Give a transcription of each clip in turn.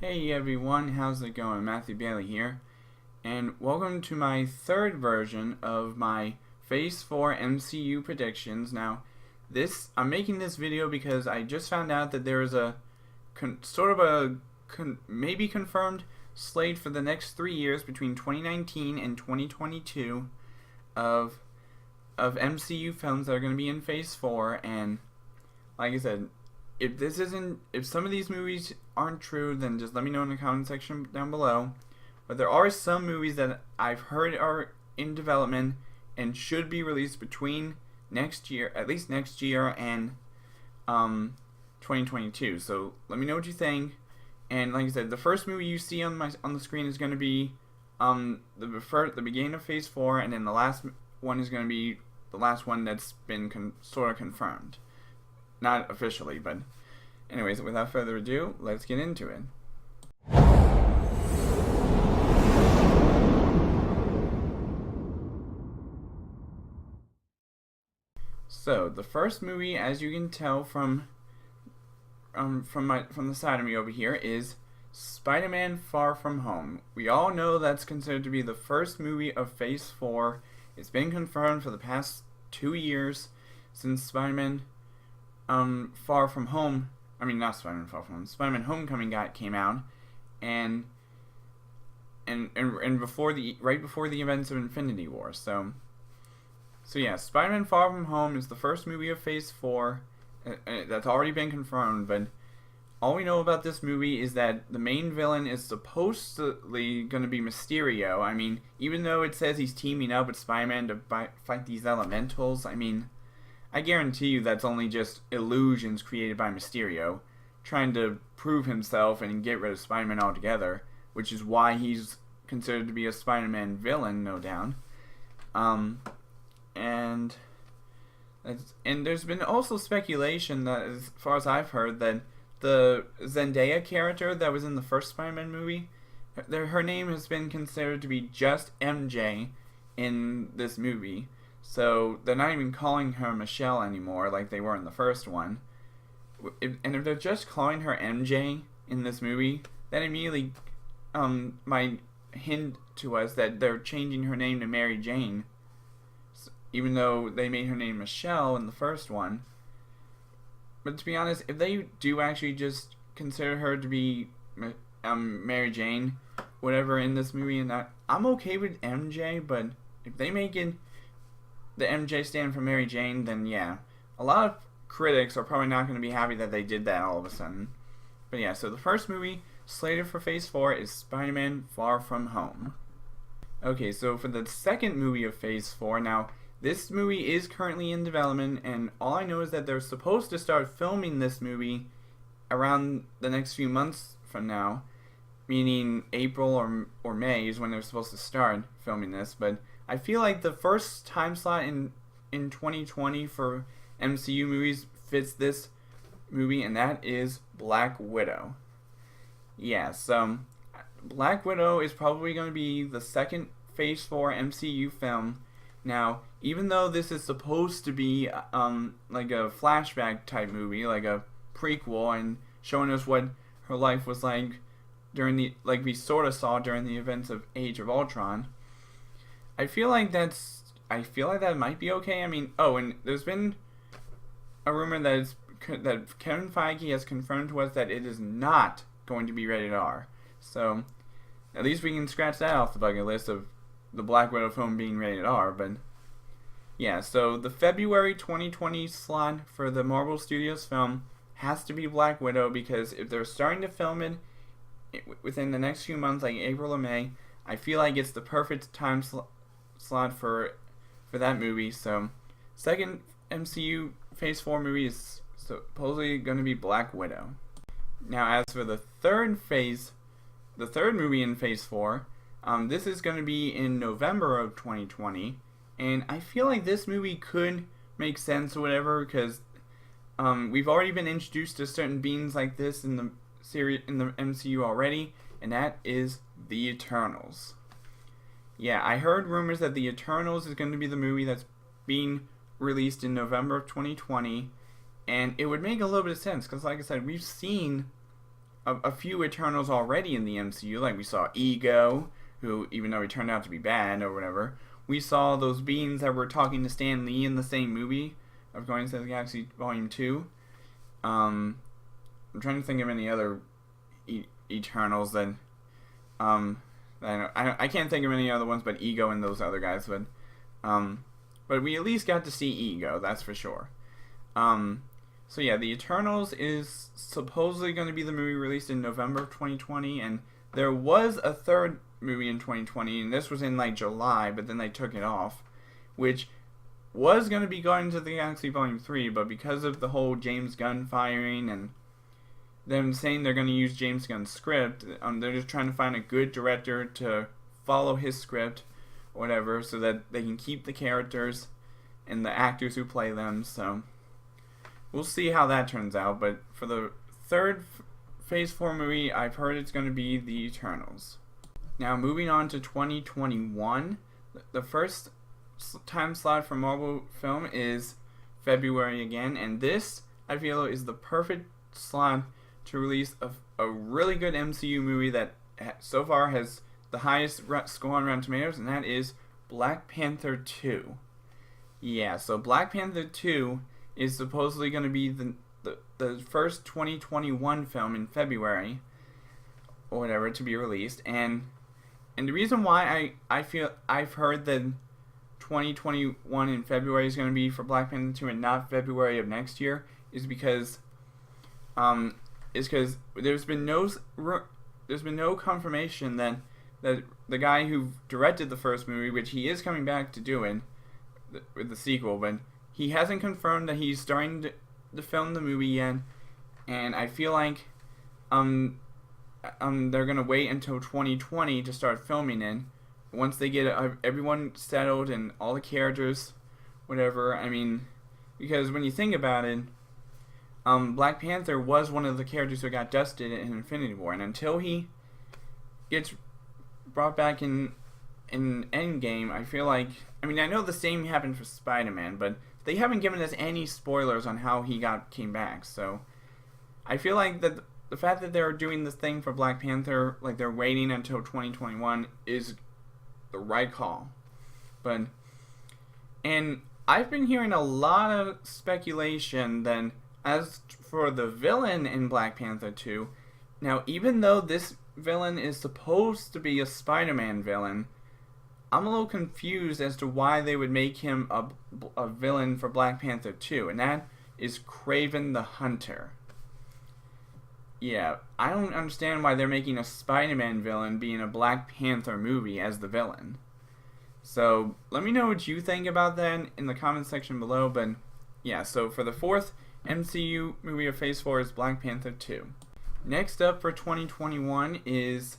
Hey everyone, how's it going? Matthew Bailey here, and welcome to my third version of my Phase 4 MCU predictions. Now, I'm making this video because I just found out that there is a maybe confirmed slate for the next 3 years between 2019 and 2022 of MCU films that are going to be in Phase 4, and like I said, if some of these movies aren't true, then just let me know in the comment section down below. But there are some movies that I've heard are in development and should be released between next year, at least next year, and 2022. So let me know what you think. And like I said, the first movie you see on the screen is going to be the beginning of Phase 4, and then the last one is going to be the last one that's been sort of confirmed. Not officially, but anyways, without further ado, let's get into it. So, the first movie, as you can tell from the side of me over here, is Spider-Man Far From Home. We all know that's considered to be the first movie of Phase 4. It's been confirmed for the past 2 years since Spider-Man Far From Home, not Spider-Man Far From Home, Spider-Man Homecoming came out, and right before the events of Infinity War. So yeah, Spider-Man Far From Home is the first movie of Phase 4 that's already been confirmed. But all we know about this movie is that the main villain is supposedly going to be Mysterio. Even though it says he's teaming up with Spider-Man to fight these elementals, I guarantee you that's only just illusions created by Mysterio, trying to prove himself and get rid of Spider-Man altogether, which is why he's considered to be a Spider-Man villain, no doubt. And there's been also speculation that, as far as I've heard, that the Zendaya character that was in the first Spider-Man movie, her name has been considered to be just MJ in this movie. So they're not even calling her Michelle anymore like they were in the first one. And if they're just calling her MJ in this movie, that immediately might hint to us that they're changing her name to Mary Jane, even though they made her name Michelle in the first one. But to be honest, if they do actually just consider her to be Mary Jane, whatever, in this movie, and that, I'm okay with MJ. But if they make it the MJ stand for Mary Jane, then yeah, a lot of critics are probably not going to be happy that they did that all of a sudden. But yeah, so the first movie slated for Phase 4 is Spider-Man Far From Home. Okay, so for the second movie of Phase 4, now this movie is currently in development, and all I know is that they're supposed to start filming this movie around the next few months from now, meaning April or May is when they're supposed to start filming this. But I feel like the first time slot in 2020 for MCU movies fits this movie, and that is Black Widow. Yeah, so Black Widow is probably going to be the second Phase 4 MCU film. Now, even though this is supposed to be like a flashback type movie, like a prequel, and showing us what her life was like like we sort of saw during the events of Age of Ultron, I feel like that might be okay. And there's been a rumor that Kevin Feige has confirmed to us that it is not going to be rated R. So at least we can scratch that off the bucket list of the Black Widow film being rated R. But yeah, so the February 2020 slot for the Marvel Studios film has to be Black Widow, because if they're starting to film it within the next few months, like April or May, I feel like it's the perfect time slot for that movie. So second MCU Phase 4 movie is supposedly going to be Black Widow. Now, as for the third movie in Phase 4, this is going to be in November of 2020, and I feel like this movie could make sense or whatever, because we've already been introduced to certain beings like this in the MCU already, and that is the Eternals. Yeah, I heard rumors that the Eternals is going to be the movie that's being released in November of 2020, and it would make a little bit of sense, because like I said, we've seen a few Eternals already in the MCU. Like we saw Ego, who, even though he turned out to be bad or whatever, we saw those beings that were talking to Stan Lee in the same movie of Guardians of the Galaxy Volume 2. I'm trying to think of any other Eternals that I can't think of any other ones but Ego and those other guys, but we at least got to see Ego, that's for sure. So yeah, the Eternals is supposedly going to be the movie released in November of 2020, and there was a third movie in 2020, and this was in like July, but then they took it off, which was going to be Guardians of the Galaxy Volume 3, but because of the whole James Gunn firing and them saying they're going to use James Gunn's script, they're just trying to find a good director to follow his script or whatever so that they can keep the characters and the actors who play them. So we'll see how that turns out, but for the third Phase 4 movie, I've heard it's going to be The Eternals. Now, moving on to 2021, the first time slot for Marvel film is February again, and this, I feel, is the perfect slot to release a really good MCU movie that so far has the highest score on Rotten Tomatoes, and that is Black Panther 2. Yeah, so Black Panther 2 is supposedly going to be the first 2021 film in February or whatever to be released, and the reason why I feel I've heard that 2021 in February is going to be for Black Panther 2 and not February of next year is because there's been no confirmation that the guy who directed the first movie, which he is coming back to doing with the sequel, but he hasn't confirmed that he's starting to film the movie yet, and I feel like they're gonna wait until 2020 to start filming it. Once they get everyone settled and all the characters, whatever. I mean, because when you think about it, Black Panther was one of the characters who got dusted in Infinity War, and until he gets brought back in Endgame, I feel like, I mean, I know the same happened for Spider-Man, but they haven't given us any spoilers on how he came back, so I feel like that the fact that they're doing this thing for Black Panther, like they're waiting until 2021, is the right call. And I've been hearing a lot of speculation that as for the villain in Black Panther 2, now even though this villain is supposed to be a Spider-Man villain, I'm a little confused as to why they would make him a villain for Black Panther 2, and that is Kraven the Hunter. Yeah, I don't understand why they're making a Spider-Man villain be in a Black Panther movie as the villain. So, let me know what you think about that in the comment section below, but yeah, so for the fourth MCU movie of Phase 4 is Black Panther 2. Next up for 2021 is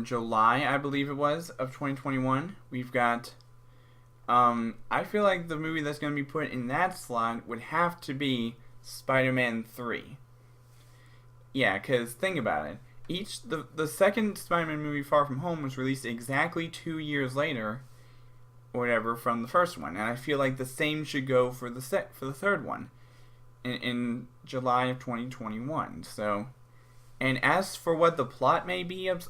July, I believe it was, of 2021. We've got, I feel like the movie that's going to be put in that slot would have to be Spider-Man 3. Yeah, because think about it. The second Spider-Man movie, Far From Home, was released exactly 2 years later, or whatever, from the first one, and I feel like the same should go for the third one, in July of 2021. So, and as for what the plot may be of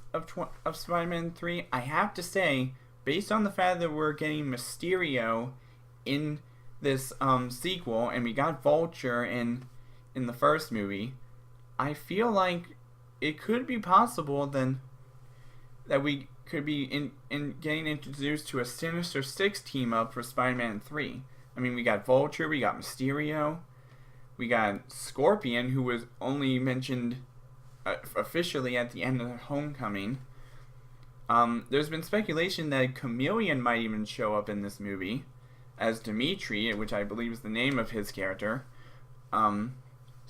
Spider-Man 3, I have to say, based on the fact that we're getting Mysterio in this sequel, and we got Vulture in the first movie, I feel like it could be possible then that we could be in getting introduced to a Sinister Six team up for Spider-Man 3. I mean, we got Vulture, we got Mysterio, we got Scorpion, who was only mentioned officially at the end of Homecoming. There's been speculation that Chameleon might even show up in this movie as Dimitri, which I believe is the name of his character. So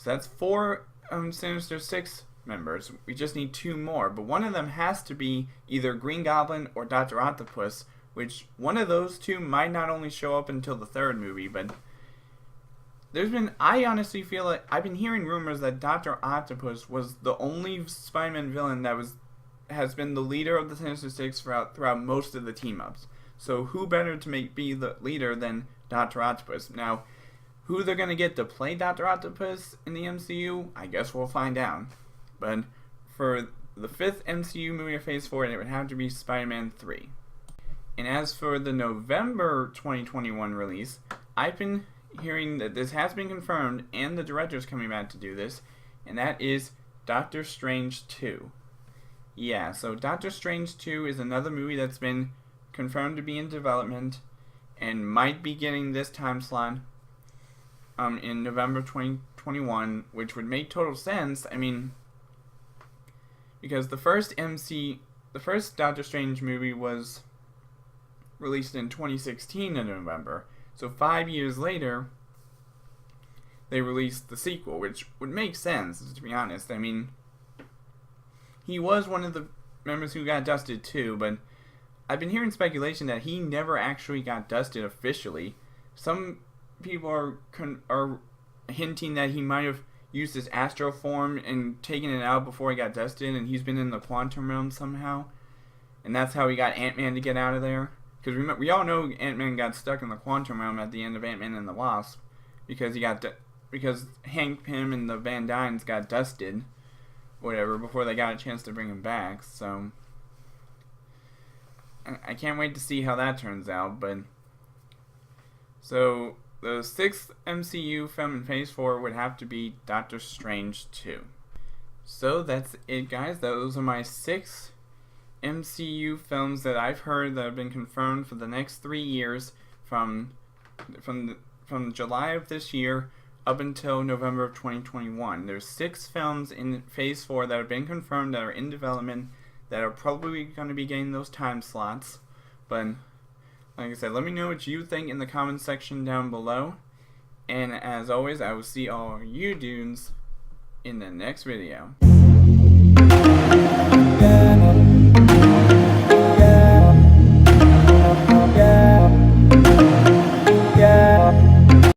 that's 4 Sinister Six members. We just need 2 more, but one of them has to be either Green Goblin or Dr. Octopus, which one of those 2 might not only show up until the third movie, but I honestly feel like I've been hearing rumors that Dr. Octopus was the only Spider-Man villain that has been the leader of the Sinister Six throughout most of the team-ups. So who better to be the leader than Dr. Octopus? Now, who they're going to get to play Dr. Octopus in the MCU, I guess we'll find out. But for the 5th MCU movie of Phase 4, it would have to be Spider-Man 3. And as for the November 2021 release, I've been hearing that this has been confirmed and the director's coming back to do this, and that is Doctor Strange 2. Yeah, so Doctor Strange 2 is another movie that's been confirmed to be in development and might be getting this time slot in November 2021, which would make total sense. I mean, because the first Doctor Strange movie was released in 2016 in November. So 5 years later, they released the sequel, which would make sense, to be honest. I mean, he was one of the members who got dusted too, but I've been hearing speculation that he never actually got dusted officially. Some people are hinting that he might have used his astral form and taken it out before he got dusted, and he's been in the quantum realm somehow, and that's how he got Ant-Man to get out of there. Because we all know Ant-Man got stuck in the quantum realm at the end of Ant-Man and the Wasp, because because Hank Pym and the Van Dynes got dusted, whatever, before they got a chance to bring him back. So I can't wait to see how that turns out. But so the 6th MCU film in Phase 4 would have to be Doctor Strange 2. So that's it, guys. Those are my 6 MCU films that I've heard that have been confirmed for the next 3 years from July of this year up until November of 2021. There's 6 films in Phase 4 that have been confirmed that are in development that are probably going to be getting those time slots. But like I said, let me know what you think in the comment section down below. And as always, I will see all you dudes in the next video.